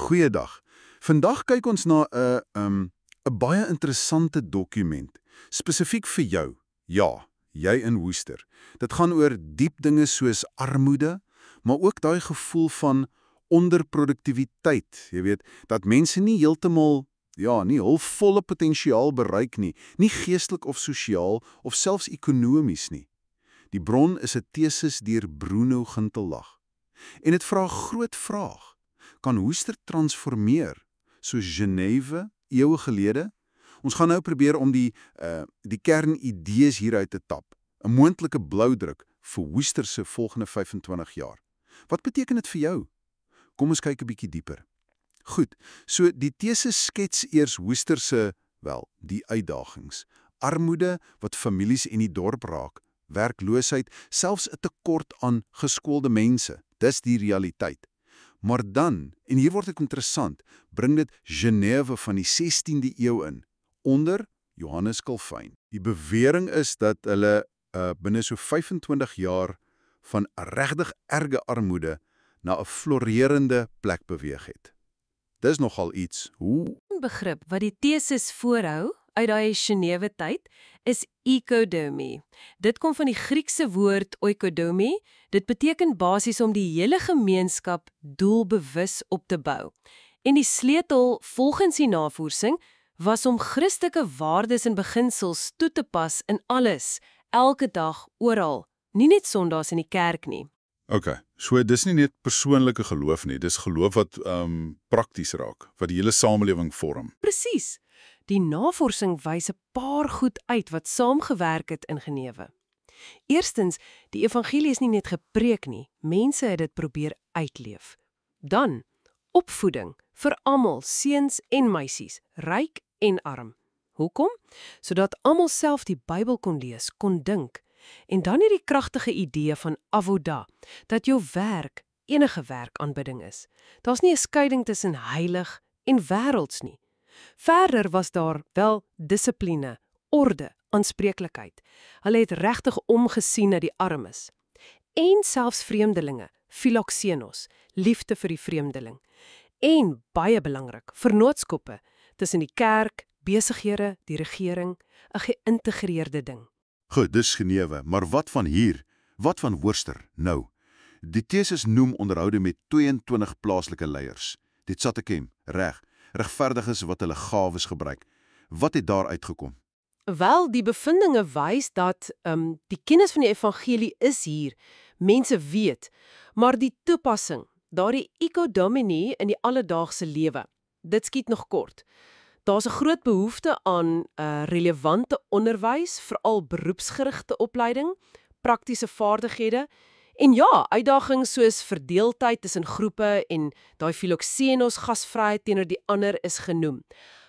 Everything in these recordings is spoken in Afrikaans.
Goeiedag. Vandag kyk ons na 'n baie interessante dokument, spesifiek vir jou. Ja, jy in Worcester. Dit gaan oor diep dinge soos armoede, maar ook daai gevoel van onderproduktiwiteit. Jy weet, dat mense nie heeltemal nie hul volle potensiaal bereik nie, nie geestelik of sosiaal of selfs ekonomies nie. Die bron is 'n teses deur Bruno Gintellag. En dit vra 'n groot vraag. Kan Worcester transformeer soos Genève eeue gelede? Ons gaan nou probeer om die kernidees hieruit te tap. 'n Moontlike bloudruk vir Worcester se volgende 25 jaar. Wat beteken dit vir jou? Kom ons kyk 'n bietjie dieper. Goed, so die teses skets eers Worcester se, die uitdagings. Armoede wat families in die dorp raak, werkloosheid, selfs 'n tekort aan geskoolde mense. Dis die realiteit. Maar dan, en hier word dit interessant, bring dit Genève van die 16de eeu in, onder Johannes Calvijn. Die bewering is dat hulle binne so 25 jaar van regtig erge armoede na 'n florerende plek beweeg het. Dis nogal iets. Hoe? Begrip wat die teses voorhou uit daai Genève tyd is oikodomie. Dit kom van die Griekse woord oikodomie. Dit beteken basies om die hele gemeenskap doelbewus op te bou. En die sleutel volgens die navorsing was om Christelike waardes en beginsels toe te pas in alles, elke dag, oral, nie net Sondags in die kerk nie. Okay, so dis nie net persoonlike geloof nie, dis geloof wat prakties raak, wat die hele samelewing vorm. Presies. Die navorsing wys 'n paar goed uit wat saamgewerk het in Genève. Eerstens, die evangelie is nie net gepreek nie, mense het dit probeer uitleef. Dan, opvoeding vir almal, seuns en meisies, ryk en arm. Hoekom? Sodat almal self die Bybel kon lees, kon dink. En dan hierdie kragtige idee van avoda, dat jou werk enige werkaanbidding is. Daar's nie 'n skeiding tussen heilig en wêrelds nie. Verder was daar wel dissipline, orde, aanspreeklikheid. Hulle het regtig omgesien na die armes. En selfs vreemdelinge, philoxenos, liefde vir die vreemdeling. En, baie belangrik, vennootskappe tussen die kerk, besighede, die regering, 'n geïntegreerde ding. Goed, dis Genève, maar wat van hier? Wat van Worcester? Nou, die teses noem onderhoude met 22 plaaslike leiers. Dit sat ek hem, regverdiges wat hulle gawes gebruik. Wat het daar uitgekom? Wel, die bevindinge wys dat die kennis van die evangelie is hier. Mense weet, maar die toepassing, daardie oikodomie in die alledaagse lewe, dit skiet nog kort. Daar's 'n groot behoefte aan relevante onderwys, veral beroepsgerigte opleiding, praktiese vaardighede en ja, uitdagings soos verdeeldheid tussen groepe en daai philoxenos gasvryheid teenoor die ander is genoem.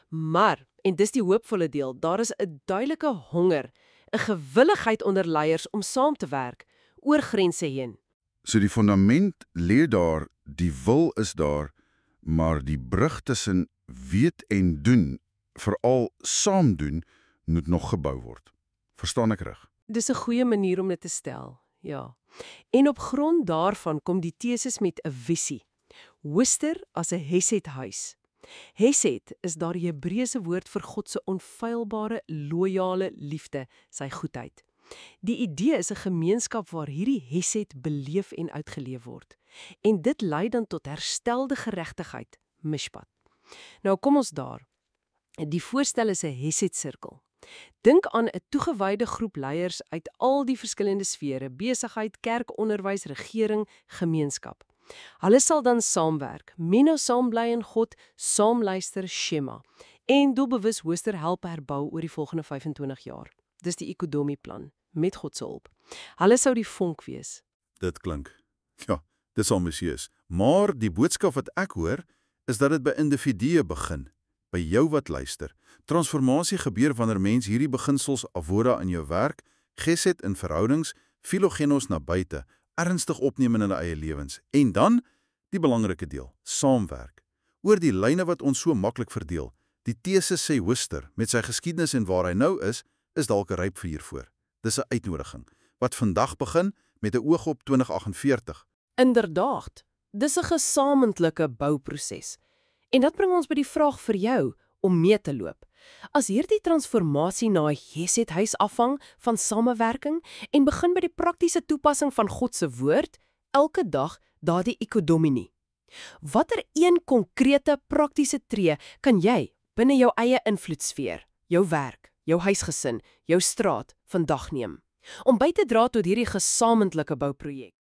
Maar, en dis die hoopvolle deel, daar is 'n duidelike honger, 'n gewilligheid onder leiers om saam te werk oor grense heen. So die fundament lê daar, die wil is daar, maar die brug tussen weet en doen, veral saam doen, moet nog gebou word. Verstaan ek reg? Dis 'n goeie manier om dit te stel, ja. En op grond daarvan kom die teses met 'n visie. Worcester as 'n Hesed-huis. Hesed is daar die Hebreëse woord vir God se onfeilbare, loyale liefde, sy goedheid. Die idee is 'n gemeenskap waar hierdie Hesed beleef en uitgeleef word. En dit lei dan tot herstelde geregtigheid, mishpat. Nou kom ons daar. Die voorstel is 'n Hesed-sirkel. Dink aan 'n toegewyde groep leiers uit al die verskillende sfere, besigheid, kerk, onderwys, regering, gemeenskap. Hulle sal dan saamwerk, menno saam bly in God, saam luister, Shema, en doelbewus Worcester help herbou oor die volgende 25 jaar. Dis die oikodomie-plan, met God se hulp. Hulle sou die vonk wees. Dit klink. Ja, dis ambisieus. Maar die boodskap wat ek hoor, is dat dit by individue begin, by jou wat luister. Transformasie gebeur wanneer mens hierdie beginsels avoda in jou werk, gesed in verhoudings, philogenos na buite, ernstig opneem in hulle eie lewens. En dan, die belangrike deel, saamwerk. Oor die lyne wat ons so maklik verdeel. Die teses sê Worcester, met sy geskiedenis en waar hy nou is dalk ryp vir hiervoor. Dis 'n uitnodiging, wat vandag begin met 'n oog op 2048. Inderdaad, dis 'n gesamentlike bouproses. En dat bring ons by die vraag vir jou om mee te loop. As hierdie transformasie na 'n Gesed-huis afhang van samewerking en begin by die praktiese toepassing van God se woord, elke dag daardie ekodomini. Watter een konkrete praktiese tree kan jy binne jou eie invloedsfeer, jou werk, jou huisgesin, jou straat vandag neem om by te dra tot hierdie gesamentlike bouprojek?